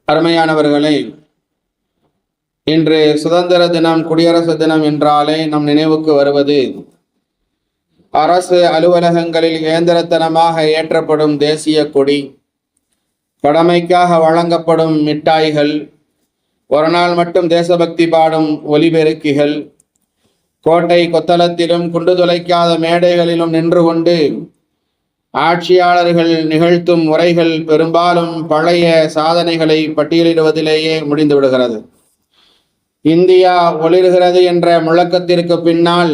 அருமையானவர்களே, இன்று சுதந்திர தினம், குடியரசு தினம் என்றாலே நம் நினைவுக்கு வருவது அரசு அலுவலகங்களில் இயந்திரத்தனமாக ஏற்றப்படும் தேசிய கொடி, கடமைக்காக வழங்கப்படும் மிட்டாய்கள், ஒரு நாள் மட்டும் தேசபக்தி பாடும் ஒலிபெருக்கிகள், கோட்டை கொத்தளத்திலும் குண்டு துளைக்காத மேடைகளிலும் நின்று கொண்டு ஆட்சியாளர்கள் நிகழ்த்தும் உரைகள் பெரும்பாலும் பழைய சாதனைகளை பட்டியலிடுவதிலேயே முடிந்து விடுகிறது. இந்தியா ஒளிர்கிறது என்ற முழக்கத்திற்கு பின்னால்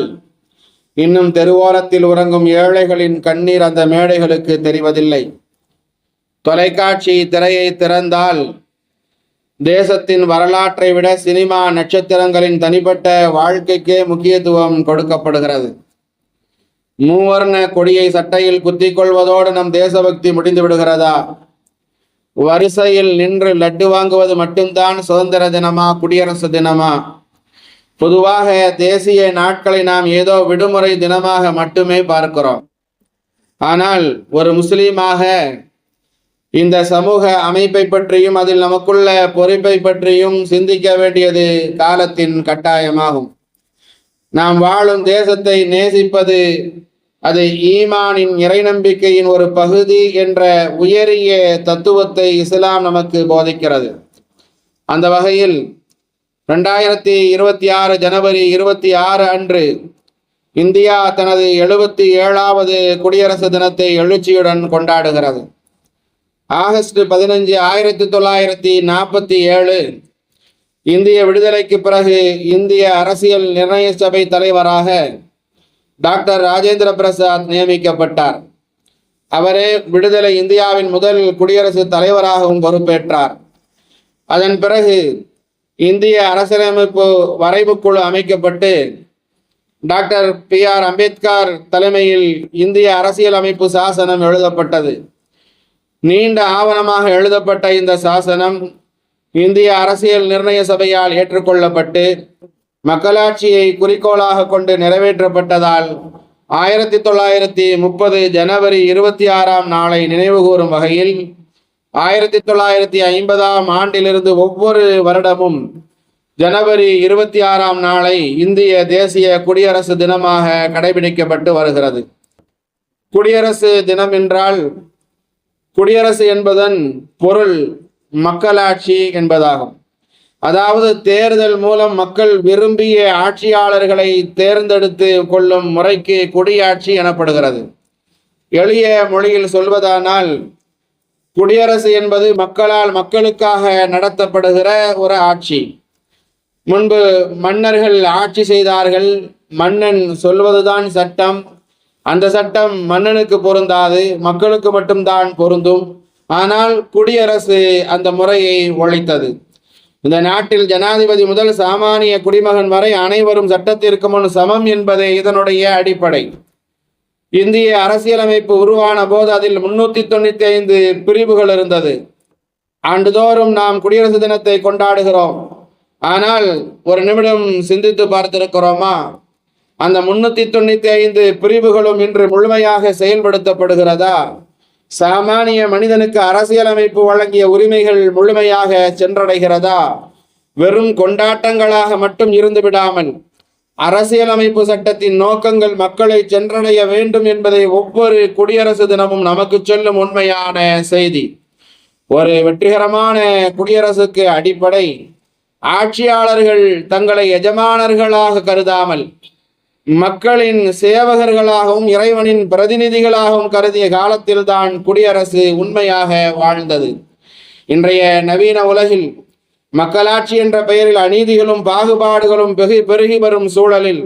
இன்னும் தெருவோரத்தில் உறங்கும் ஏழைகளின் கண்ணீர் அந்த மேடைகளுக்கு தெரிவதில்லை. தொலைக்காட்சி திரையை திறந்தால் தேசத்தின் வரலாற்றை விட சினிமா நட்சத்திரங்களின் தனிப்பட்ட வாழ்க்கைக்கே முக்கியத்துவம் கொடுக்கப்படுகிறது. மூவர்ண கொடியை சட்டையில் குத்திக் கொள்வதோடு நம் தேசபக்தி முடிந்து விடுகிறதா? வரிசையில் நின்று லட்டு வாங்குவது மட்டும்தான் சுதந்திர தினமா, குடியரசு தினமா? பொதுவாக தேசிய நாட்களை நாம் ஏதோ விடுமுறை தினமாக மட்டுமே பார்க்கிறோம். ஆனால் ஒரு முஸ்லீமாக இந்த சமூக அமைப்பை பற்றியும் அதில் நமக்குள்ள பொறுப்பை பற்றியும் சிந்திக்க வேண்டியது காலத்தின் கட்டாயமாகும். நாம் வாழும் தேசத்தை நேசிப்பது அது ஈமானின் இறை நம்பிக்கையின் ஒரு பகுதி என்ற உயரிய தத்துவத்தை இஸ்லாம் நமக்கு போதிக்கிறது. அந்த வகையில் 2026 ஜனவரி 26 அன்று இந்தியா தனது 77வது குடியரசு தினத்தை எழுச்சியுடன் கொண்டாடுகிறது. ஆகஸ்ட் 15, 1947 இந்திய விடுதலைக்கு பிறகு இந்திய அரசியல் நிர்ணய சபை தலைவராக டாக்டர் ராஜேந்திர பிரசாத் நியமிக்கப்பட்டார். அவரே விடுதலை இந்தியாவின் முதல் குடியரசுத் தலைவராகவும் பொறுப்பேற்றார். அதன் பிறகு இந்திய அரசியலமைப்பு வரைவு குழு அமைக்கப்பட்டு டாக்டர் PR அம்பேத்கர் தலைமையில் இந்திய அரசியலமைப்பு சாசனம் எழுதப்பட்டது. நீண்ட ஆவணமாக எழுதப்பட்ட இந்த சாசனம் இந்திய அரசியல் நிர்ணய சபையால் ஏற்றுக்கொள்ளப்பட்டு மக்களாட்சியை குறிக்கோளாக கொண்டு நிறைவேற்றப்பட்டதால் 1930 ஜனவரி 26 நாளை நினைவுகூரும் வகையில் 1950 ஆண்டிலிருந்து ஒவ்வொரு வருடமும் ஜனவரி 26 நாளை இந்திய தேசிய குடியரசு தினமாக கடைபிடிக்கப்பட்டு வருகிறது. குடியரசு தினம் என்றால் குடியரசு என்பதன் பொருள் மக்களாட்சி என்பதாகும். அதாவது தேர்தல் மூலம் மக்கள் விரும்பிய ஆட்சியாளர்களை தேர்ந்தெடுத்து கொள்ளும் முறைக்கு குடியாட்சி எனப்படுகிறது. எளிய மொழியில் சொல்வதானால் குடியரசு என்பது மக்களால் மக்களுக்காக நடத்தப்படுகிற ஒரு ஆட்சி. முன்பு மன்னர்கள் ஆட்சி செய்தார்கள். மன்னன் சொல்வதுதான் சட்டம். அந்த சட்டம் மன்னனுக்கு பொருந்தாது, மக்களுக்கு மட்டும்தான் பொருந்தும். ஆனால் குடியரசு அந்த முறையை ஒழித்தது. இந்த நாட்டில் ஜனாதிபதி முதல் சாமானிய குடிமகன் வரை அனைவரும் சட்டத்திற்கு முன் சமம் என்பதே இதனுடைய அடிப்படை. இந்திய அரசியலமைப்பு உருவான போது அதில் 395 பிரிவுகள் இருந்தது. ஆண்டுதோறும் நாம் குடியரசு தினத்தை கொண்டாடுகிறோம். ஆனால் ஒரு நிமிடம் சிந்தித்து பார்த்திருக்கிறோமா? அந்த 395 பிரிவுகளும் இன்று முழுமையாக செயல்படுத்தப்படுகிறதா? சாமானிய மனிதனுக்கு அரசியலமைப்பு வழங்கிய உரிமைகள் முழுமையாக சென்றடைகிறதா? வெறும் கொண்டாட்டங்களாக மட்டும் இருந்து விடாமல் அரசியலமைப்பு சட்டத்தின் நோக்கங்கள் மக்களை சென்றடைய வேண்டும் என்பதை ஒவ்வொரு குடியரசு தினமும் நமக்கு சொல்லும் உண்மையான செய்தி. ஒரு வெற்றிகரமான குடியரசுக்கு அடிப்படை ஆட்சியாளர்கள் தங்களை எஜமானர்களாக கருதாமல் மக்களின் சேவகர்களாகவும் இறைவனின் பிரதிநிதிகளாகவும் கருதிய காலத்தில்தான் குடியரசு உண்மையாக வாழ்ந்தது. இன்றைய நவீன உலகில் மக்களாட்சி என்ற பெயரில் அநீதிகளும் பாகுபாடுகளும் பெருகி வரும் சூழலில்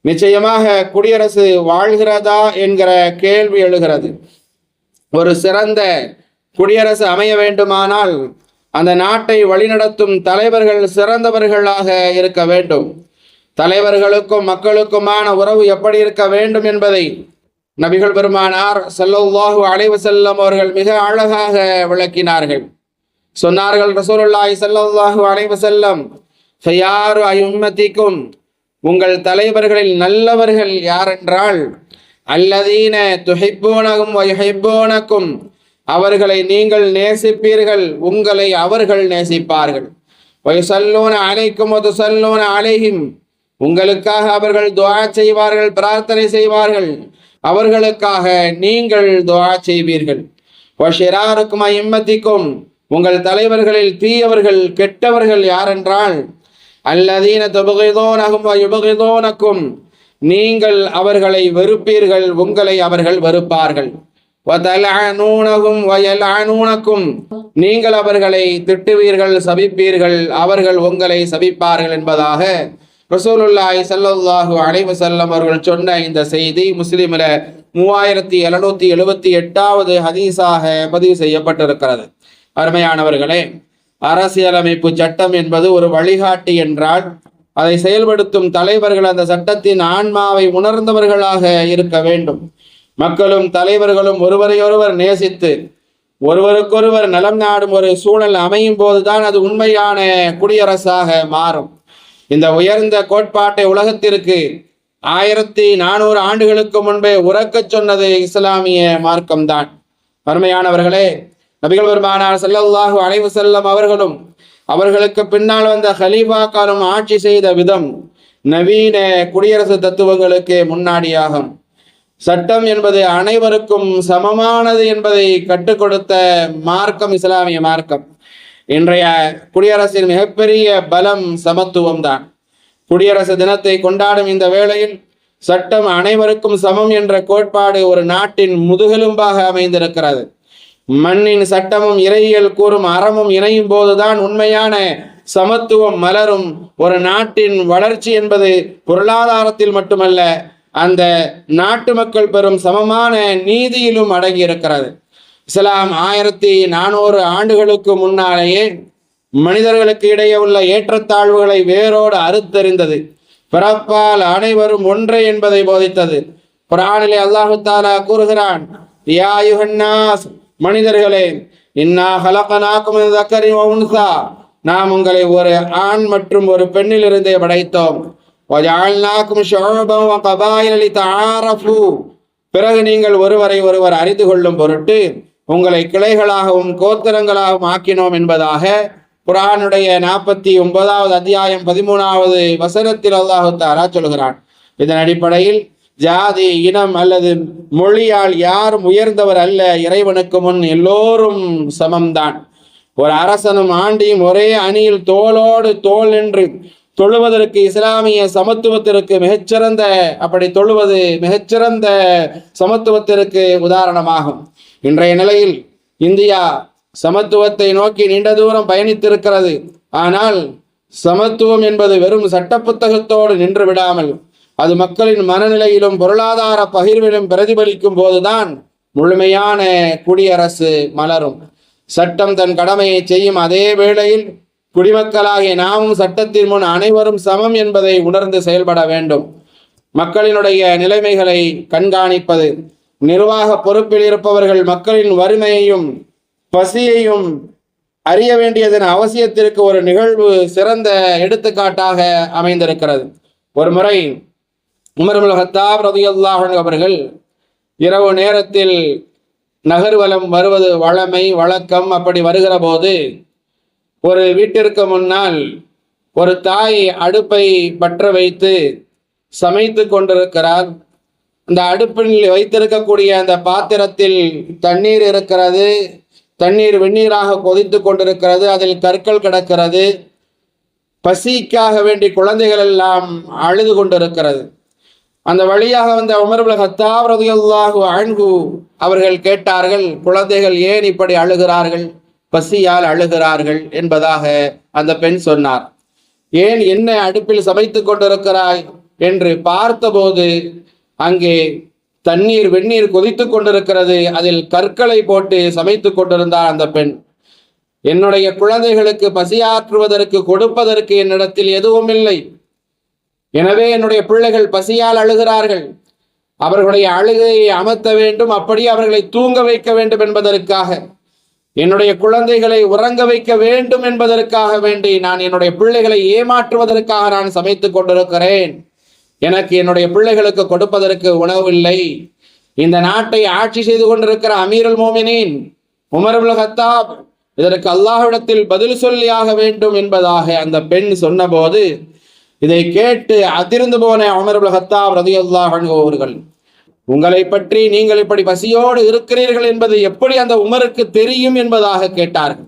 நிச்சயமாக குடியரசு வாழ்கிறதா என்கிற கேள்வி எழுகிறது. ஒரு சிறந்த குடியரசு அமைய வேண்டுமானால் அந்த நாட்டை வழிநடத்தும் தலைவர்கள் சிறந்தவர்களாக இருக்க வேண்டும். தலைவர்களுக்கும் மக்களுக்குமான உறவு எப்படி இருக்க வேண்டும் என்பதை நபிகள் பெருமானார் ஸல்லல்லாஹு அலைஹி வஸல்லம் அவர்கள் மிக அழகாக விளக்கினார்கள். சொன்னார்கள், ரசூலுல்லாஹி ஸல்லல்லாஹு அலைஹி வஸல்லம், ஃபயாரு அய்யும்மத்திக்கும், உங்கள் தலைவர்களில் நல்லவர்கள் யாரென்றால் அல்லதீன துஹிப்பூனகும் வயுஹிப்பூனக்கும், அவர்களை நீங்கள் நேசிப்பீர்கள், உங்களை அவர்கள் நேசிப்பார்கள். வயுசல்லூன அலைக்கும் வதுசல்லூன அலைஹிம், உங்களுக்காக அவர்கள் துஆ செய்வார்கள், பிரார்த்தனை செய்வார்கள், அவர்களுக்காக நீங்கள் துஆ செய்வீர்கள். வஷிராருக்கும் இம்மத்திக்கும், உங்கள் தலைவர்களில் தீயவர்கள் கெட்டவர்கள் யாரென்றால் அல்லதீன துபகிதூனஹும் வயுபகிதூனக்கும், நீங்கள் அவர்களை வெறுப்பீர்கள், உங்களை அவர்கள் வெறுப்பார்கள். வதலஅனூனஹும் வயலஅனூனக்கும், நீங்கள் அவர்களை திட்டுவீர்கள், சபிப்பீர்கள், அவர்கள் உங்களை சபிப்பார்கள் என்பதாக ரசூலுல்லாஹி ஸல்லல்லாஹு அலைஹி வஸல்லம் அவர்கள் சொன்ன இந்த செய்தி முஸ்லிமில் 3778வது ஹதீஸாக பதிவு செய்யப்பட்டிருக்கிறது. அருமையானவர்களே, அரசியலமைப்பு சட்டம் என்பது ஒரு வழிகாட்டி என்றால் அதை செயல்படுத்தும் தலைவர்கள் அந்த சட்டத்தின் ஆன்மாவை உணர்ந்தவர்களாக இருக்க வேண்டும். மக்களும் தலைவர்களும் ஒருவரையொருவர் நேசித்து ஒருவருக்கொருவர் நலம் நாடும் ஒரு சூழல் அமையும் போதுதான் அது உண்மையான குடியரசாக மாறும். இந்த உயர்ந்த கோட்பாட்டை உலகத்திற்கு 1400 ஆண்டுகளுக்கு முன்பே உறக்கச் சொன்னது இஸ்லாமிய மார்க்கம்தான். அருமையானவர்களே, நபிகள் பெருமானார் ஸல்லல்லாஹு அலைஹி வஸல்லம் அவர்களும் அவர்களுக்கு பின்னால் வந்த ஹலீஃபாக்களும் ஆட்சி செய்த விதம் நவீன குடியரசு தத்துவங்களுக்கு முன்னாடியாகும். சட்டம் என்பது அனைவருக்கும் சமமானது என்பதை கற்றுக் கொடுத்த மார்க்கம் இஸ்லாமிய மார்க்கம். இன்றைய குடியரசின் மிகப்பெரிய பலம் சமத்துவம் தான். குடியரசு தினத்தை கொண்டாடும் இந்த வேளையில் சட்டம் அனைவருக்கும் சமம் என்ற கோட்பாடு ஒரு நாட்டின் முதுகெலும்பாக அமைந்திருக்கிறது. மண்ணின் சட்டமும் இறையியல் கூறும் அறமும் இணையும் போதுதான் உண்மையான சமத்துவம் மலரும். ஒரு நாட்டின் வளர்ச்சி என்பது பொருளாதாரத்தில் மட்டுமல்ல, அந்த நாட்டு மக்கள் பெறும் சமமான நீதியிலும் அடங்கி இருக்கிறது. இஸ்லாம் 1400 ஆண்டுகளுக்கு முன்னாலேயே மனிதர்களுக்கு இடையே உள்ள ஏற்றத்தாழ்வுகளை வேரோடு அறுத்தறிந்தது. பிறப்பால் அனைவரும் ஒன்றே என்பதை போதித்தது. குர்ஆனிலே அல்லாஹ் தஆலா கூறுகிறான், யா அய்யுஹன்னாஸ், மனிதர்களே, இன்னா ஹலகனாக்கும் மின் ஸக்கரின் வ உன்ஸா, நாம் உங்களை ஒரு ஆண் மற்றும் ஒரு பெண்ணிலிருந்தே படைத்தோம். வஜஅல்னாக்கும் ஷுஅபன் வ கபாயில லிதஆரஃபு, பிறகு நீங்கள் ஒருவரை ஒருவர் அறிந்து கொள்ளும் பொருட்டு உங்களை கிளைகளாகவும் கோத்திரங்களாகவும் ஆக்கினோம் என்பதாக குர்ஆனுடைய 49வது அத்தியாயம் 13வது வசனத்தில் அல்லாஹ் தஆலா சொல்கிறான். இதன் அடிப்படையில் ஜாதி, இனம் அல்லது மொழியால் யாரும் உயர்ந்தவர் அல்ல. இறைவனுக்கு முன் எல்லோரும் சமம்தான். ஒரு அரசனும் ஆண்டியும் ஒரே அணியில் தோளோடு தோள் என்று தொழுவதற்கு இஸ்லாமிய சமத்துவத்திற்கு அப்படி தொழுவது மிகச்சிறந்த சமத்துவத்திற்கு உதாரணமாகும். இன்றைய நிலையில் இந்தியா சமத்துவத்தை நோக்கி நீண்ட தூரம் பயணித்திருக்கிறது. ஆனால் சமத்துவம் என்பது வெறும் சட்ட புத்தகத்தோடு நின்று விடாமல் அது மக்களின் மனநிலையிலும் பொருளாதார பகிர்விலும் பிரதிபலிக்கும் போதுதான் முழுமையான குடியரசு மலரும். சட்டம் தன் கடமையை செய்யும் அதே வேளையில் குடிமக்களாகிய நாமும் சட்டத்தின் முன் அனைவரும் சமம் என்பதை உணர்ந்து செயல்பட வேண்டும். மக்களினுடைய நிலைமைகளை கண்காணிப்பது, நிர்வாக பொறுப்பில் இருப்பவர்கள் மக்களின் வறுமையையும் பசியையும் அறிய வேண்டியதன் அவசியத்திற்கு ஒரு நிகழ்வு சிறந்த எடுத்துக்காட்டாக அமைந்திருக்கிறது. ஒரு முறை உமர் இப்னு கத்தாப் ரலியல்லாஹு அன்ஹு அவர்கள் இரவு நேரத்தில் நகர்வலம் வருவது வழக்கம். அப்படி வருகிற போது ஒரு வீட்டிற்கு முன்னால் ஒரு தாய் அடுப்பை பற்ற வைத்து சமைத்து கொண்டிருக்கிறார். அந்த அடுப்பில் வைத்திருக்கக்கூடிய அந்த பாத்திரத்தில் தண்ணீர் இருக்கிறது. தண்ணீர் வெந்நீராக கொதித்து கொண்டிருக்கிறது. அதில் கற்கள் கிடக்கிறது. பசிக்காக வேண்டி குழந்தைகள் எல்லாம் அழுது கொண்டிருக்கிறது. அந்த வழியாக வந்த உமர் இப்னு கத்தாப் ரலியல்லாஹு அன்ஹு அவர்கள் கேட்டார்கள், குழந்தைகள் ஏன் இப்படி அழுகிறார்கள், பசியால் அழுகிறார்கள் என்பதாக அந்த பெண் சொன்னார். ஏன் என்ன அடுப்பில் சமைத்து கொண்டிருக்கிறாய் என்று பார்த்தபோது அங்கே வெந்நீர் கொதித்து கொண்டிருக்கிறது. அதில் கற்களை போட்டு சமைத்து கொண்டிருந்தார் அந்த பெண். என்னுடைய குழந்தைகளுக்கு பசியாற்றுவதற்கு கொடுப்பதற்கு என்னிடத்தில் எதுவும் இல்லை. எனவே என்னுடைய பிள்ளைகள் பசியால் அழுகிறார்கள். அவர்களுடைய அழுகையை அமர்த்த வேண்டும், அப்படி அவர்களை தூங்க வைக்க வேண்டும் என்பதற்காக, என்னுடைய குழந்தைகளை உறங்க வைக்க வேண்டும் என்பதற்காக வேண்டி நான் என்னுடைய பிள்ளைகளை ஏமாற்றுவதற்காக நான் சமைத்து கொண்டிருக்கிறேன். எனக்கு என்னுடைய பிள்ளைகளுக்கு கொடுப்பதற்கு உணவு இல்லை. இந்த நாட்டை ஆட்சி செய்து கொண்டிருக்கிற அமீருல் மோமினீன் உமர் இப்னு கத்தாப் இதற்கு அல்லாஹ்விடத்தில் பதில் சொல்லியாக வேண்டும் என்பதாக அந்த பெண் சொன்னபோது இதை கேட்டு அதிர்ந்து போன உமர் இப்னு கத்தாப் ரலியல்லாஹு அன்ஹு அவர்கள், உங்களை பற்றி நீங்கள் இப்படி பசியோடு இருக்கிறீர்கள் என்பது எப்படி அந்த உமருக்கு தெரியும் என்பதாக கேட்டார்கள்.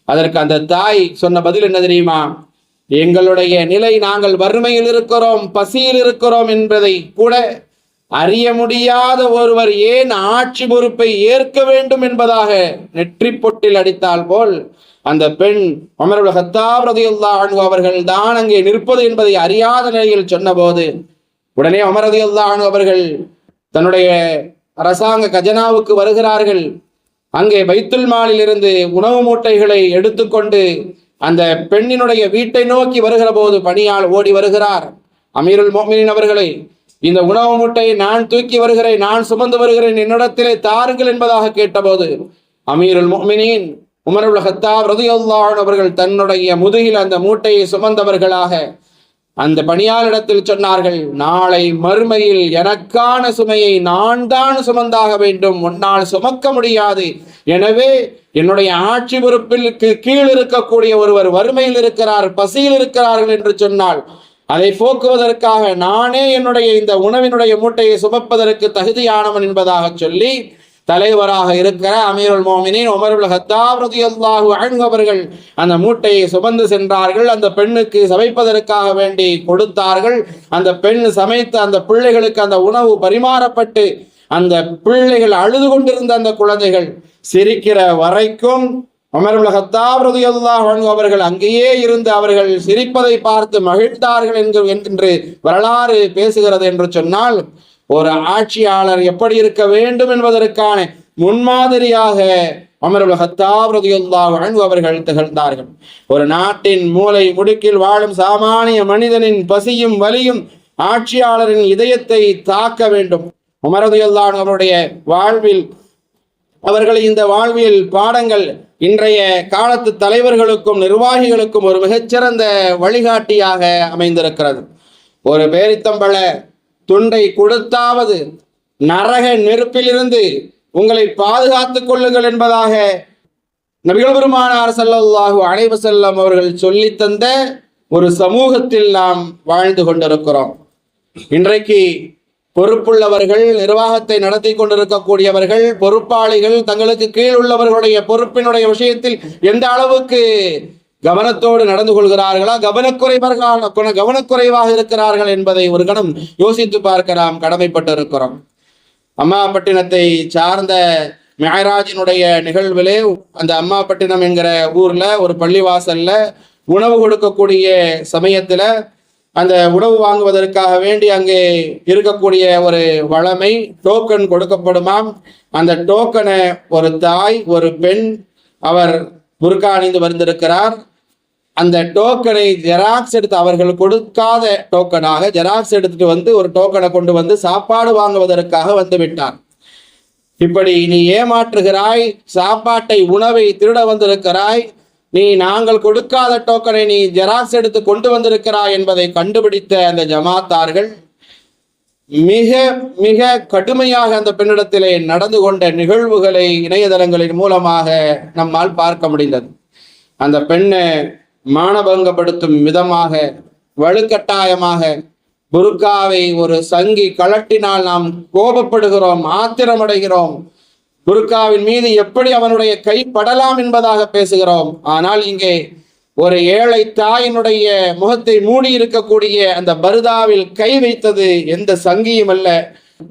அதற்கு அந்த தாய் சொன்ன பதில் என்ன தெரியுமா? எங்களுடைய நிலை, நாங்கள் வறுமையில் இருக்கிறோம், பசியில் இருக்கிறோம் என்பதை கூட அறிய முடியாத ஒருவர் ஏன் ஆட்சி பொறுப்பை ஏற்க வேண்டும் என்பதாக நெற்றி பொட்டில் அடித்தால் போல் அந்த பெண் உமர் இப்னு கத்தாப் ரலியல்லாஹு அன்ஹு அவர்கள் தான் அங்கே நிற்பது என்பதை அறியாத நிலையில் சொன்னபோது உடனே உமர் ரலியல்லாஹு அன்ஹு அவர்கள் தன்னுடைய அரசாங்க கஜனாவுக்கு வருகிறார்கள். அங்கே பைத்துல் மாலில் இருந்து உணவு மூட்டைகளை எடுத்துக்கொண்டு அந்த பெண்ணினுடைய வீட்டை நோக்கி வருகிற போது பணியால் ஓடி வருகிறார். அமீருல் முஃமினீன் அவர்களே, இந்த உணவு மூட்டையை நான் தூக்கி வருகிறேன், நான் சுமந்து வருகிறேன், என்னிடத்திலே தாருங்கள் என்பதாக கேட்டபோது அமீருல் முஃமினீன் உமர் இப்னு கத்தாப் ரலியல்லாஹு அன்ஹு அவர்கள் தன்னுடைய முதுகில் அந்த மூட்டையை சுமந்தவர்களாக அந்த பணியாளரிடத்தில் சொன்னார்கள், நாளை மறுமையில் எனக்கான சுமையை நான் தான் சுமந்தாக வேண்டும், உன்னால் சுமக்க முடியாது. எனவே என்னுடைய ஆட்சி பொறுப்பிற்கு கீழ் இருக்கக்கூடிய ஒருவர் வறுமையில் இருக்கிறார், பசியில் இருக்கிறார்கள் என்று சொன்னால் அதை போக்குவதற்காக நானே என்னுடைய இந்த உணவினுடைய மூட்டையை சுமப்பதற்கு தகுதியானவன் என்பதாக சொல்லி தலைவராக இருக்கிற அமீருல் மோமினின் உமர் இப்னு கத்தாப் ரலியல்லாஹு அன்ஹு அவர்கள் அந்த மூட்டையை சுமந்து சென்றார்கள். அந்த பெண்ணுக்கு சமைப்பதற்காக வேண்டி கொடுத்தார்கள். அந்த பெண் சமைத்த அந்த பிள்ளைகளுக்கு அந்த உணவு பரிமாறப்பட்டு அந்த பிள்ளைகள் அழுது கொண்டிருந்த அந்த குழந்தைகள் சிரிக்கிற வரைக்கும் உமர் இப்னு கத்தாப் ரலியல்லாஹு அன்ஹு அவர்கள் அங்கேயே இருந்து அவர்கள் சிரிப்பதை பார்த்து மகிழ்ந்தார்கள் என்று வரலாறு பேசுகிறது என்று சொன்னால், ஒரு ஆட்சியாளர் எப்படி இருக்க வேண்டும் என்பதற்கான முன்மாதிரியாக உமர் இப்னு கத்தாப் ரலியல்லாஹு அன்ஹு அவர்கள் திகழ்ந்தார்கள். ஒரு நாட்டின் மூலை முடுக்கில் வாழும் சாமானிய மனிதனின் பசியும் வலியும் ஆட்சியாளரின் இதயத்தை தாக்க வேண்டும். உமர் ரலியல்லாஹு அன்ஹு அவருடைய வாழ்வில் அவர்கள் இந்த வாழ்வியல் பாடங்கள் இன்றைய காலத்து தலைவர்களுக்கும் நிர்வாகிகளுக்கும் ஒரு மிகச்சிறந்த வழிகாட்டியாக அமைந்திருக்கிறது. ஒரு பேரித்தம்பழ துண்டை கொடுத்தாவது நரக நெருப்பிலிருந்து உங்களை பாதுகாத்துக் கொள்ளுங்கள் என்பதாக நபிகள் பெருமானார் ஸல்லல்லாஹு அலைஹி வஸல்லம் அவர்கள் சொல்லி தந்த ஒரு சமூகத்தில் நாம் வாழ்ந்து கொண்டிருக்கிறோம். இன்றைக்கு பொறுப்புள்ளவர்கள், நிர்வாகத்தை நடத்தி கொண்டிருக்கக்கூடியவர்கள், பொறுப்பாளிகள் தங்களுக்கு கீழ் உள்ளவர்களுடைய பொறுப்பினுடைய விஷயத்தில் எந்த அளவுக்கு கவனத்தோடு நடந்து கொள்கிறார்களா, கவனக்குறைவாக இருக்கிறார்கள் என்பதை ஒரு கணம் யோசித்து பார்க்க நாம் கடமைப்பட்டிருக்கிறோம். அம்மாப்பட்டினத்தை சார்ந்த மிஅராஜினுடைய நிகழ்விலே அந்த அம்மாப்பட்டினம் என்கிற ஊர்ல ஒரு பள்ளிவாசல்ல உணவு கொடுக்கக்கூடிய சமயத்துல அந்த உணவு வாங்குவதற்காக வேண்டி அங்கே இருக்கக்கூடிய ஒரு வழமை டோக்கன் கொடுக்கப்படுமாம். அந்த டோக்கனை ஒரு தாய், ஒரு பெண், அவர் புர்கா அணிந்து வந்திருக்கிறார். அந்த டோக்கனை ஜெராக்ஸ் எடுத்து, அவர்கள் கொடுக்காத டோக்கனாக ஜெராக்ஸ் எடுத்துட்டு வந்து ஒரு டோக்கனை கொண்டு வந்து சாப்பாடு வாங்குவதற்காக வந்து விட்டார். இப்படி நீ ஏமாற்றுகிறாய், சாப்பாட்டை உணவை திருட வந்திருக்கிறாய், நீ நாங்கள் கொடுக்காத டோக்கனை நீ ஜெராக்ஸ் எடுத்து கொண்டு வந்திருக்கிறாய் என்பதை கண்டுபிடித்த அந்த ஜமாத்தார்கள் மிக மிக கடுமையாக அந்த பெண்ணிடத்திலே நடந்து கொண்ட நிகழ்வுகளை இணையதளங்களின் மூலமாக நம்மால் பார்க்க முடிந்தது. அந்த பெண்ணை மானபங்கப்படுத்தும் விதமாக வலுக்கட்டாயமாக புர்காவை ஒரு சங்கி கழட்டினால் நாம் கோபப்படுகிறோம், ஆத்திரமடைகிறோம். புர்காவின் மீது எப்படி அவனுடைய கை படலாம் என்பதாக பேசுகிறோம். ஆனால் இங்கே ஒரு ஏழை தாயினுடைய முகத்தை மூடி இருக்கக்கூடிய அந்த பர்தாவில் கை வைத்தது எந்த சங்கியும் அல்ல,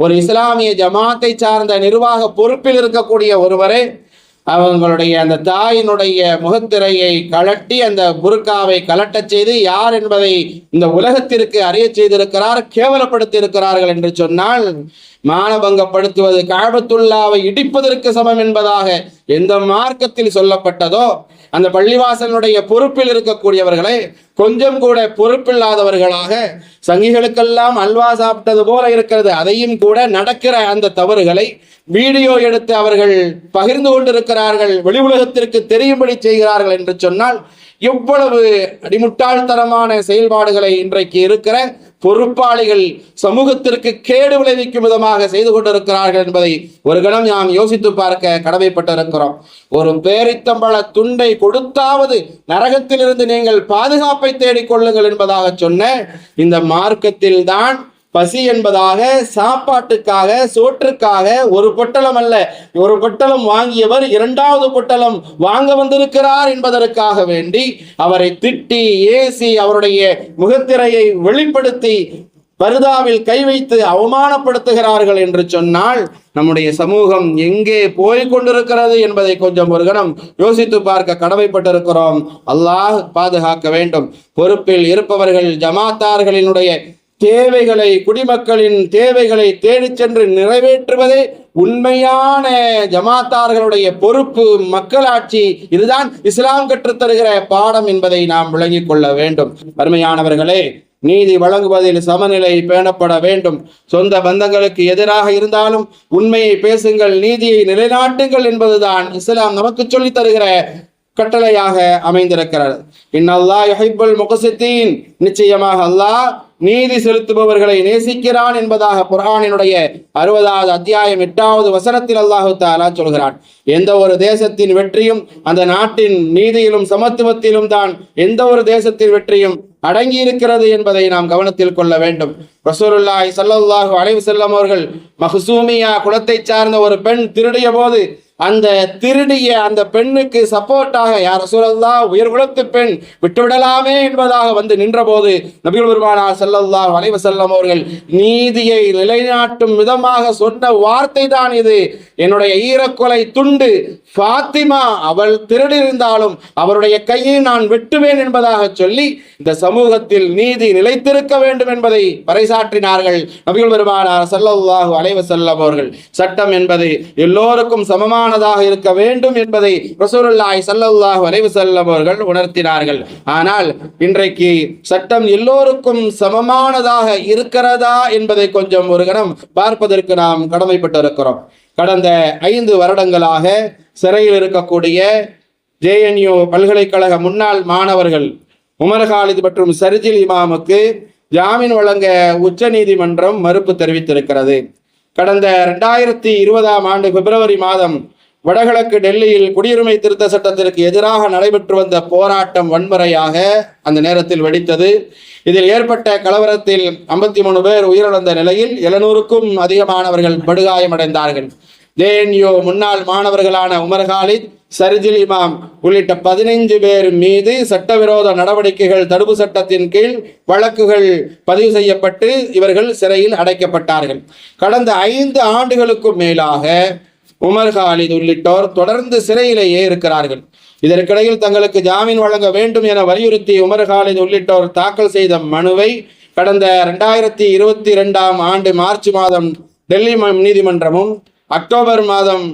ஒரு இஸ்லாமிய ஜமாத்தை சார்ந்த நிர்வாக பொறுப்பில் இருக்கக்கூடிய ஒருவரே அவங்களுடைய அந்த தாயினுடைய முகத்திரையை கலட்டி அந்த புர்காவை கலட்டச் செய்து யார் என்பதை இந்த உலகத்திற்கு அறிய செய்திருக்கிறார், கேவலப்படுத்தி இருக்கிறார்கள் என்று சொன்னால், மானபங்கப்படுத்துவது கஅபத்துல்லாவை இடிப்பதற்கு சமம் என்பதாக எந்த மார்க்கத்தில் சொல்லப்பட்டதோ அந்த பள்ளிவாசலுடைய பொறுப்பில் இருக்கக்கூடியவர்களை கொஞ்சம் கூட பொறுப்பில்லாதவர்களாக சங்கிகளுக்கெல்லாம் அல்வா சாப்பிட்டது போல இருக்கிறது, அதையும் கூட நடக்கிற அந்த தவறுகளை வீடியோ எடுத்து அவர்கள் பகிர்ந்து கொண்டிருக்கிறார்கள், வெளி உலகத்திற்கு தெரியும்படி செய்கிறார்கள் என்று சொன்னால் எவ்வளவு அடிமுட்டாள்தனமான செயல்பாடுகளை இன்றைக்கு இருக்கிற பொறுப்பாளிகள் சமூகத்திற்கு கேடு விளைவிக்கும் விதமாக செய்து கொண்டிருக்கிறார்கள் என்பதை ஒரு கணம் நாம் யோசித்து பார்க்க கடமைப்பட்டிருக்கிறோம். ஒரு பேரித்தம்பள துண்டை கொடுத்தாவது நரகத்திலிருந்து நீங்கள் பாதுகாப்பை தேடிக்கொள்ளுங்கள் என்பதாக சொன்ன இந்த மார்க்கத்தில் தான் பசி என்பதாக சாப்பாட்டுக்காக சோற்றுக்காக ஒரு பொட்டலம் அல்ல, ஒரு பொட்டலம் வாங்கியவர் இரண்டாவது பொட்டலம் வாங்க வந்திருக்கிறார் என்பதற்காக வேண்டி அவரை திட்டி ஏசி அவருடைய முகத்திரையை வெளிப்படுத்தி பர்தாவில் கை வைத்து அவமானப்படுத்துகிறார்கள் என்று சொன்னால் நம்முடைய சமூகம் எங்கே போய் கொண்டிருக்கிறது என்பதை கொஞ்சம் ஒரு கணம் யோசித்து பார்க்க கடமைப்பட்டிருக்கிறோம். அல்லாஹ் பாதுகாக்க வேண்டும். பொறுப்பில் இருப்பவர்கள் ஜமாத்தார்களினுடைய தேவைகளை, குடிமக்களின் தேவைகளை தேடிச் சென்று நிறைவேற்றுவதே உண்மையான ஜமாத்தார்களுடைய பொறுப்பு, மக்களாட்சி. இதுதான் இஸ்லாம் கற்றுத்தருகிற பாடம் என்பதை நாம் விளங்கிக் கொள்ள வேண்டும். அருமையானவர்களே, நீதி வழங்குவதில் சமநிலை பேணப்பட வேண்டும். சொந்த பந்தங்களுக்கு எதிராக இருந்தாலும் உண்மையை பேசுங்கள், நீதியை நிலைநாட்டுங்கள் என்பதுதான் இஸ்லாம் நமக்கு சொல்லித் தருகிற கட்டளையாக அமைந்திருக்கிறது. இன்னல்லாஹ் யுஹிப்புல் முக்ஸித்தீன், நிச்சயமாக அல்லாஹ் நீதி செலுத்துபவர்களை நேசிக்கிறான் என்பதாக குர்ஆனினுடைய 60வது அத்தியாயம் 8வது வசனத்தில் அல்லாஹு தஆலா சொல்கிறான். எந்த ஒரு தேசத்தின் வெற்றியும் அந்த நாட்டின் நீதியிலும் சமத்துவத்திலும் தான் எந்த ஒரு தேசத்தின் வெற்றியும் அடங்கி இருக்கிறது என்பதை நாம் கவனத்தில் கொள்ள வேண்டும். ரசூலுல்லாஹி ஸல்லல்லாஹு அலைஹி வஸல்லம் அவர்கள் மஹ்சூமியா குலத்தை சார்ந்த ஒரு பெண் திருடிய போது அந்த திருடிய அந்த பெண்ணுக்கு சப்போர்ட்டாக யார் ரசூலுல்லாஹ் உயர் குலத்து பெண் விட்டுவிடலாமே என்பதாக வந்து நின்றபோது நபிகள் பெருமானார் ஸல்லல்லாஹு அலைஹி வஸல்லம் அவர்கள் நீதியை நிலைநாட்டும் விதமாக சொன்ன வார்த்தை தான் இது. என்னுடைய ஈரக்கொலை துண்டு ஃபாத்திமா அவள் திருடியிருந்தாலும் அவருடைய கையை நான் வெட்டுவேன் என்பதாக சொல்லி இந்த சமூகத்தில் நீதி நிலைத்திருக்க வேண்டும் என்பதை பறைசாற்றினார்கள் நபிகள் பெருமானார் ஸல்லல்லாஹு அலைஹி வஸல்லம் அவர்கள். சட்டம் என்பது எல்லோருக்கும் சமமானதாக இருக்க வேண்டும் என்பதை ரசூலுல்லாஹி ஸல்லல்லாஹு அலைஹி வஸல்லம் அவர்கள் உணர்த்தினார்கள். ஆனால் இன்றைக்கு சட்டம் எல்லோருக்கும் சமமானதாக இருக்கிறதா என்பதை கொஞ்சம் ஒரு கணம் பார்ப்பதற்கு நாம் கடமைப்பட்டிருக்கிறோம். கடந்த 5 வருடங்களாக சிறையில் இருக்கக்கூடிய JNU பல்கலைக்கழக முன்னாள் மாணவர்கள் உமர் காலித் மற்றும் சர்ஜில் இமாமுக்கு ஜாமீன் வழங்க உச்ச நீதிமன்றம் மறுப்பு தெரிவித்திருக்கிறது. கடந்த 2020ஆம் ஆண்டு பிப்ரவரி மாதம் வடகிழக்கு டெல்லியில் குடியுரிமை திருத்த சட்டத்திற்கு எதிராக நடைபெற்று வந்த போராட்டம் வன்முறையாக அந்த நேரத்தில் வெடித்தது. இதில் ஏற்பட்ட கலவரத்தில் 53 பேர் உயிரிழந்த நிலையில் 700க்கும் அதிகமானவர்கள் படுகாயமடைந்தார்கள். JNU முன்னாள் மாணவர்களான உமர் காலித், சர்ஜில் இமாம் உள்ளிட்ட 15 பேர் மீது சட்டவிரோத நடவடிக்கைகள் தடுப்பு சட்டத்தின் கீழ் வழக்குகள் பதிவு செய்யப்பட்டு இவர்கள் சிறையில் அடைக்கப்பட்டார்கள். கடந்த 5 ஆண்டுகளுக்கும் மேலாக உமர் காலித் உள்ளிட்டோர் தொடர்ந்து சிறையிலேயே இருக்கிறார்கள். இதற்கிடையில் தங்களுக்கு ஜாமீன் வழங்க வேண்டும் என வலியுறுத்தி உமர் காலித் உள்ளிட்டோர் தாக்கல் செய்த மனுவை கடந்த 2022ஆம் ஆண்டு மார்ச் மாதம் டெல்லி நீதிமன்றமும் அக்டோபர் மாதம்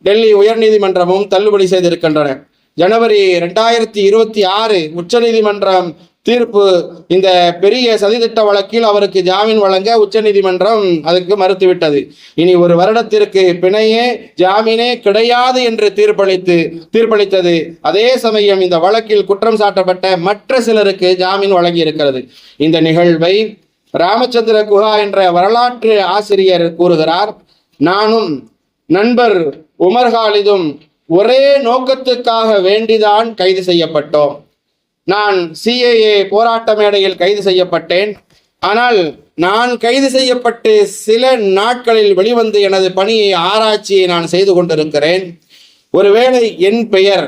டெல்லி உயர் நீதிமன்றமும் தள்ளுபடி செய்திருக்கின்றன. ஜனவரி 2026 உச்ச நீதிமன்றம் தீர்ப்பு இந்த பெரிய சதித்திட்ட வழக்கில் அவருக்கு ஜாமீன் வழங்க உச்ச நீதிமன்றம் அதுக்கு மறுத்துவிட்டது. இனி 1 வருடத்திற்கு பிணையே ஜாமீனே கிடையாது என்று தீர்ப்பளித்தது. அதே சமயம் இந்த வழக்கில் குற்றம் சாட்டப்பட்ட மற்ற சிலருக்கு ஜாமீன் வழங்கி இருக்கிறது. இந்த நிகழ்வை ராமச்சந்திர குஹா என்ற வரலாற்று ஆசிரியர் கூறுகிறார். நானும் நண்பர் உமர் காலிதும் ஒரே நோக்கத்துக்காக வேண்டிதான் கைது செய்யப்பட்டோம். நான் CAA போராட்ட மேடையில் கைது செய்யப்பட்டேன். ஆனால் நான் கைது செய்யப்பட்டு சில நாட்களில் வெளிவந்து எனது பணியை ஆராய்ச்சியை நான் செய்து கொண்டிருக்கிறேன். ஒருவேளை என் பெயர்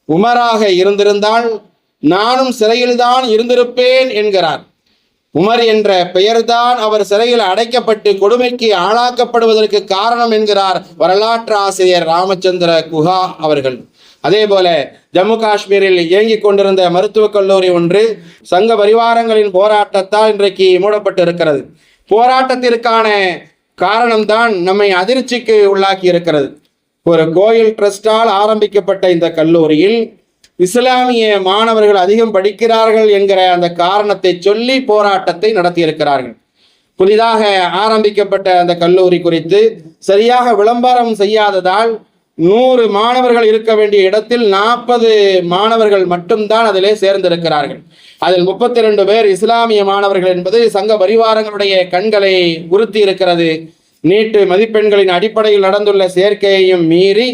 உமராக இருந்திருந்தால் நானும் சிறையில்தான் இருந்திருப்பேன் என்கிறார். உமர் என்ற பெயர்தான் அவர் சிறையில் அடைக்கப்பட்டு கொடுமைக்கு ஆளாக்கப்படுவதற்கு காரணம் என்கிறார் வரலாற்று ஆசிரியர் ராமச்சந்திர குஹா அவர்கள். அதே போல ஜம்மு காஷ்மீரில் இயங்கிக் கொண்டிருந்த மருத்துவக் கல்லூரி ஒன்று சங்க பரிவாரங்களின் போராட்டத்தால் இன்றைக்கு மூடப்பட்டு இருக்கிறது. போராட்டத்திற்கான காரணம்தான் நம்மை அதிர்ச்சிக்கு உள்ளாக்கி இருக்கிறது. ஒரு கோயில் ட்ரஸ்டால் ஆரம்பிக்கப்பட்ட இந்த கல்லூரியில் இஸ்லாமிய மாணவர்கள் அதிகம் படிக்கிறார்கள் என்கிற அந்த காரணத்தை சொல்லி போராட்டத்தை நடத்தியிருக்கிறார்கள். புதிதாக ஆரம்பிக்கப்பட்ட அந்த கல்லூரி குறித்து சரியாக விளம்பரம் செய்யாததால் 100 மாணவர்கள் இருக்க வேண்டிய இடத்தில் 40 மாணவர்கள் மட்டும்தான் அதிலே சேர்ந்திருக்கிறார்கள். அதில் 32 பேர் இஸ்லாமிய மாணவர்கள் என்பது சங்க பரிவாரங்களுடைய கண்களை உறுத்தி இருக்கிறது. நீட்டு மதிப்பெண்களின் அடிப்படையில் நடந்துள்ள சேர்க்கையையும் மீறி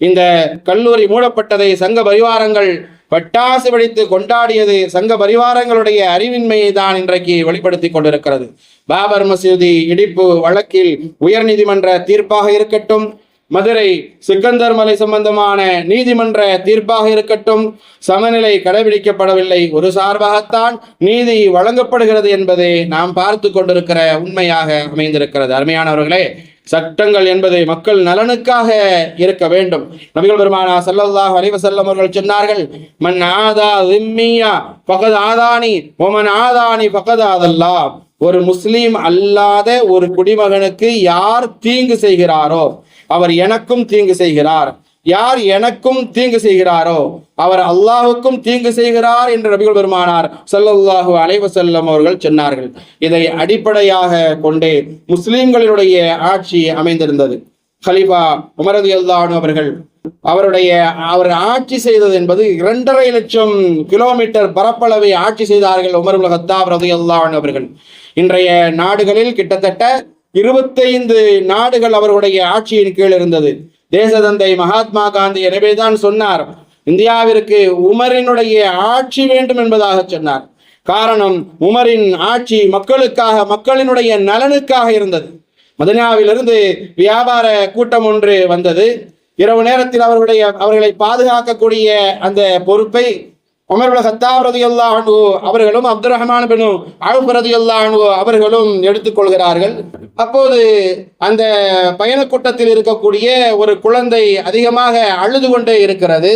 இந்த கல்லூரி மூடப்பட்டதை சங்க பரிவாரங்கள் பட்டாசு வெடித்து கொண்டாடியது சங்க பரிவாரங்களுடைய அறிவின்மையை தான் இன்றைக்கு வெளிப்படுத்தி கொண்டிருக்கிறது. பாபர் மசூதி இடிப்பு வழக்கில் உயர்நீதிமன்ற தீர்ப்பாக இருக்கட்டும், மதுரை சிக்கந்தர் மலை சம்பந்தமான நீதிமன்ற தீர்ப்பாக இருக்கட்டும், சமநிலை கடைபிடிக்கப்படவில்லை. ஒரு சார்பாகத்தான் நீதி வழங்கப்படுகிறது என்பதை நாம் பார்த்து கொண்டிருக்கிற உண்மையாக அமைந்திருக்கிறது. அருமையானவர்களே, சட்டங்கள் என்பது மக்கள் நலனுக்காக இருக்க வேண்டும். நபிகள் பெருமானா ஸல்லல்லாஹு அலைஹி வஸல்லம் அவர்கள் சொன்னார்கள், மன் ஆதா ஸிம்மியா ஃபகத் ஆதானி வமன் ஆதானி ஃபகத் ஆதல்லாஹ். ஒரு முஸ்லீம் அல்லாத ஒரு குடிமகனுக்கு யார் தீங்கு செய்கிறாரோ அவர் எனக்கும் தீங்கு செய்கிறார், யார் எனக்கும் தீங்கு செய்கிறாரோ அவர் அல்லாஹுக்கும் தீங்கு செய்கிறார் என்று நபிகள் பெருமானார் ஸல்லல்லாஹு அலைஹி வஸல்லம் அவர்கள் சொன்னார்கள். இதை அடிப்படையாக கொண்டே முஸ்லிம்களினுடைய ஆட்சி அமைந்திருந்தது. கலீஃபா உமர் ரலியல்லாஹு அன்ஹு அவர் ஆட்சி செய்தது என்பது 2.5 லட்சம் கிலோமீட்டர் பரப்பளவை ஆட்சி செய்தார்கள் உமர் இப்னு கத்தாப் ரலியல்லாஹு அன்ஹு அவர்கள். இன்றைய நாடுகளில் கிட்டத்தட்ட 25 நாடுகள் அவருடைய ஆட்சியின் கீழ் இருந்தது. தேசதந்தை மகாத்மா காந்தி எனவேதான் சொன்னார், இந்தியாவிற்கு உமரினுடைய ஆட்சி வேண்டும் என்பதாக சொன்னார். காரணம், உமரின் ஆட்சி மக்களுக்காக, மக்களினுடைய நலனுக்காக இருந்தது. மதீனாவிலிருந்து வியாபார கூட்டம் ஒன்று வந்தது. இரவு நேரத்தில் அவர்களை பாதுகாக்கக்கூடிய அந்த பொறுப்பை உமர் இப்னு கத்தாப் ரலியல்லாஹு அன்ஹு அவர்களும் அப்துர் ரஹ்மான் பின் அவ்ஃப் ரலியல்லாஹு அன்ஹு அவர்களும் எடுத்துக்கொள்கிறார்கள். அப்போது அந்த பயண கூட்டத்தில் இருக்கக்கூடிய ஒரு குழந்தை அதிகமாக அழுது கொண்டே இருக்கிறது.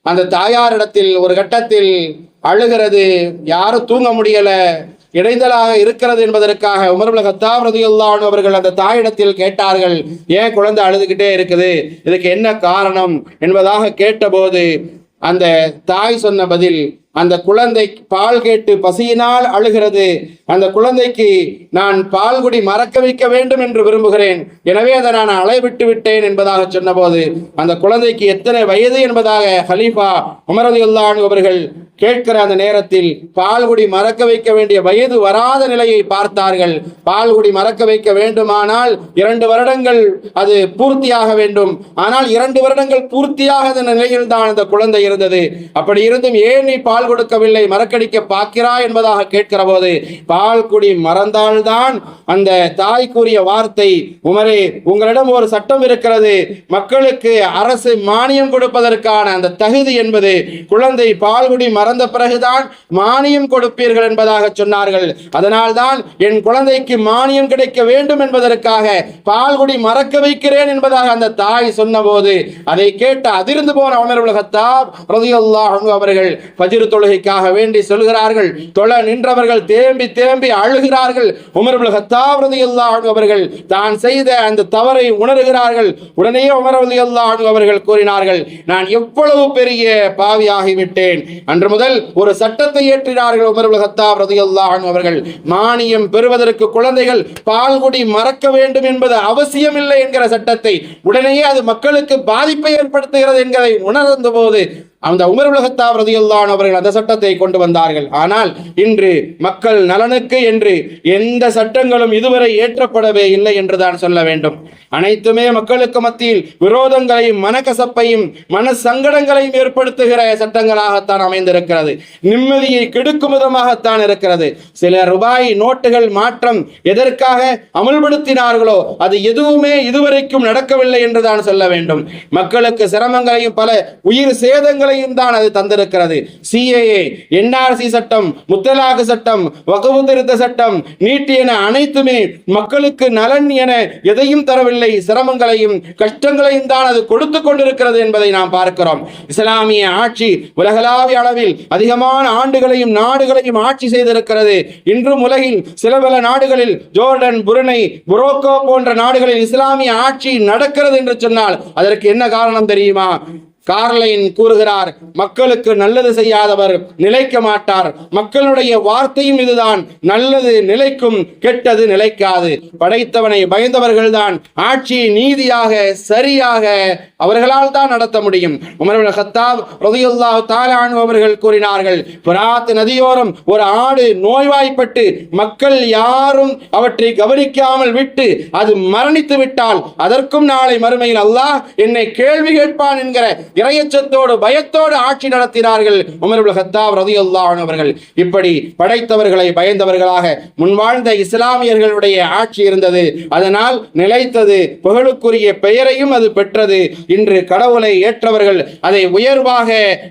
அந்த தாயாரிடத்தில் ஒரு கட்டத்தில் அழுகிறது, யாரும் தூங்க முடியல, இடைந்தலாக இருக்கிறது என்பதற்காக உமர் இப்னு கத்தாப் ரலியல்லாஹு அன்ஹு அவர்கள் அந்த தாயிடத்தில் கேட்டார்கள், ஏன் குழந்தை அழுதுகிட்டே இருக்குது, இதுக்கு என்ன காரணம் என்பதாக கேட்டபோது அந்த தாய் சொன்ன பதில், அந்த குழந்தை பால் கேட்டு பசியினால் அழுகிறது, அந்த குழந்தைக்கு நான் பால்குடி மறக்க வைக்க வேண்டும் என்று விரும்புகிறேன், எனவே அதை நான் அலைவிட்டு விட்டேன் என்பதாக சொன்னபோது அந்த குழந்தைக்கு எத்தனை வயது என்பதாக ஹலீஃபா உமர் ரலியல்லாஹு அன்ஹு அவர்கள் கேட்கிற அந்த நேரத்தில் பால்குடி மறக்க வைக்க வேண்டிய வயது வராத நிலையை பார்த்தார்கள். பால்குடி மறக்க வைக்க வேண்டுமானால் 2 வருடங்கள் அது பூர்த்தியாக வேண்டும். ஆனால் 2 வருடங்கள் பூர்த்தியாகாத நிலையில் தான் அந்த குழந்தை இருந்தது. அப்படி இருந்தும் ஏன் நீ பால் கொடுக்கவில்லை, மறக்கடிக்க பார்க்கிறாய் என்பதாக கேட்கிற போது பால்குடி மறந்தால்தான் அந்த தாய் கூறிய வார்த்தை, உமரே உங்களிடம் ஒரு சட்டம் இருக்கிறது, மக்களுக்கு அரசு மானியம் கொடுப்பதற்கான அந்த தகுதி என்பது குழந்தை பால்குடி மறந்த பிறகுதான் மானியம் கொடுப்பீர்கள் என்பதாக சொன்னார்கள். அதனால்தான் என் குழந்தைக்கு மானியம் கிடைக்க வேண்டும் என்பதற்காக பால்குடி மறக்க வைக்கிறேன் என்பதாக அந்த தாய் சொன்னபோது அதை கேட்டு அதிர்ந்து போன உமர் இப்னு கத்தாப் ரலியல்லாஹு அன்ஹு அவர்கள் ஃபஜ்ர் தொழுகைக்காக வேண்டி சொல்கிறார்கள். தொழ நின்றவர்கள் தேம்பி தேம்பி அழுகிறார்கள். உமர் இப்னு கத்தாப் ரலியல்லாஹு அன்ஹு அவர்கள் தான் செய்த அந்த தவறை உணர்கிறார்கள். உடனே உமர் ரலியல்லாஹு அன்ஹு அவர்கள் கூறினார்கள், நான் எவ்வளவு பெரிய பாவியாகிவிட்டேன். அன்று முதல் ஒரு சட்டத்தை ஏற்றினார்கள் உமர் இப்னு கத்தாப் ரலியல்லாஹு அன்ஹு அவர்கள். மானியம் பெறுவதற்கு குழந்தைகள் பால்குடி மறக்க வேண்டும் என்பது அவசியமில்லை என்கிற சட்டத்தை, உடனேயே அது மக்களுக்கு பாதிப்பை ஏற்படுத்துகிறது என்கிறதை உணர்ந்த போது அந்த உமர் இப்னு கத்தாப் ரலியல்லாஹு அன்ஹு அவர்கள் அந்த சட்டத்தை கொண்டு வந்தார்கள். ஆனால் இன்று மக்கள் நலனுக்கு என்று எந்த சட்டங்களும் இதுவரை ஏற்றப்படவே இல்லை என்றுதான் சொல்ல வேண்டும். அனைத்துமே மக்களுக்கு மத்தியில் விரோதங்களையும் மனக்கசப்பையும் மன சங்கடங்களையும் ஏற்படுத்துகிற சட்டங்களாகத்தான் அமைந்திருக்கிறது. நிம்மதியை கெடுக்கும் விதமாகத்தான் இருக்கிறது. சில ரூபாய் நோட்டுகள் மாற்றம் எதற்காக அமல்படுத்தினார்களோ அது எதுவுமே இதுவரைக்கும் நடக்கவில்லை என்றுதான் சொல்ல வேண்டும். மக்களுக்கு சிரமங்களையும் பல உயிர் சேதங்களையும் தான் அது தந்திருக்கிறது. CAA, NRC சட்டம், முத்தலாக் சட்டம், வக்ஃபு திருத்த சட்டம், நீட் என அனைத்துமே மக்களுக்கு நலன் என எதையும் தரவில்லை. சிரமங்களையும் கஷ்டங்களையும் தான் அது கொடுத்து கொண்டிருக்கிறது என்பதை நாம் பார்க்கிறோம். இஸ்லாமிய ஆட்சி உலகளாவிய அளவில் அதிகமான ஆண்டுகளையும் நாடுகளையும் ஆட்சி செய்திருக்கிறது. இன்றும் உலகில் சில பல நாடுகளில், ஜோர்டன், புருனை, மொரோக்கோ போன்ற நாடுகளில் இஸ்லாமிய ஆட்சி நடக்கிறது என்று சொன்னால் அதற்கு என்ன காரணம் தெரியுமா? கார்லைன் கூறுகிறார், மக்களுக்கு நல்லது செய்யாதவர் நிலைக்க மாட்டார். மக்களுடைய வார்த்தையும் இதுதான், நல்லது நிலைக்கும், கெட்டது நிலைக்காது. படைத்தவனை பயந்தவர்கள்தான் ஆட்சியை நீதியாக சரியாக அவர்களால் தான் நடத்த முடியும். உமர் இப்னு கத்தாப் ரலியல்லாஹு தஆலா அன்ஹு அவர்கள் கூறினார்கள், ஃபுராத் நதியோரம் ஒரு ஆடு நோய்வாய்ப்பட்டு மக்கள் யாரும் அவற்றை கவனிக்காமல் விட்டு அது மரணித்து விட்டால் அதற்கும் நாளை மறுமையில் அல்லாஹ் என்னை கேள்வி கேட்பான் என்கிற இறையச்சத்தோடு பயத்தோடு ஆட்சி நடத்தினார்கள் உமர் இப்னு கத்தாப் ரலியல்லாஹு அன்ஹு அவர்கள். இப்படி படைத்தவர்களை பயந்தவர்களாக முன்வாழ்ந்த இஸ்லாமியர்களுடைய ஆட்சி இருந்தது. அதனால் நிலைத்தது, புகழுக்குரிய பெயரையும் அது பெற்றது. இன்று கடவுளை ஏற்றவர்கள், அதை உயர்வாக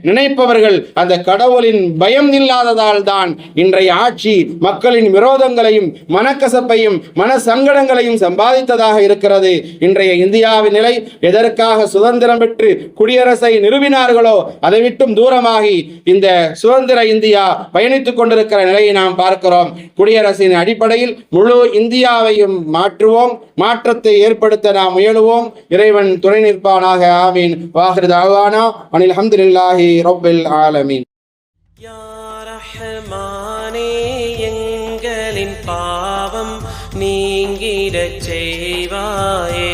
நினைப்பவர்கள் அந்த கடவுளின் பயம் இல்லாததால் தான் இன்றைய ஆட்சி மக்களின் விரோதங்களையும் மனக்கசப்பையும் மன சங்கடங்களையும் சம்பாதித்ததாக இருக்கிறது. இன்றைய இந்தியாவின் நிலை எதற்காக சுதந்திரம் பெற்று குடியரசை நிறுவினார்களோ அதை விட்டும் தூரமாகி இந்த சுதந்திர இந்தியா பயணித்துக் கொண்டிருக்கிற நிலையை நாம் பார்க்கிறோம். குடியரசின் அடிப்படையில் முழு இந்தியாவையும் மாற்றுவோம், மாற்றத்தை ஏற்படுத்த நாம் முயலுவோம். இறைவன் துணை நிற்பானாக. ஆமீன். வாஹிரு தஅவானா அனில் ஹம்துலில்லாஹி ரப்பில் ஆலமீன். யா ரஹ்மானே, எங்களின் பாவம் நீங்கிடச் செய்வாயே.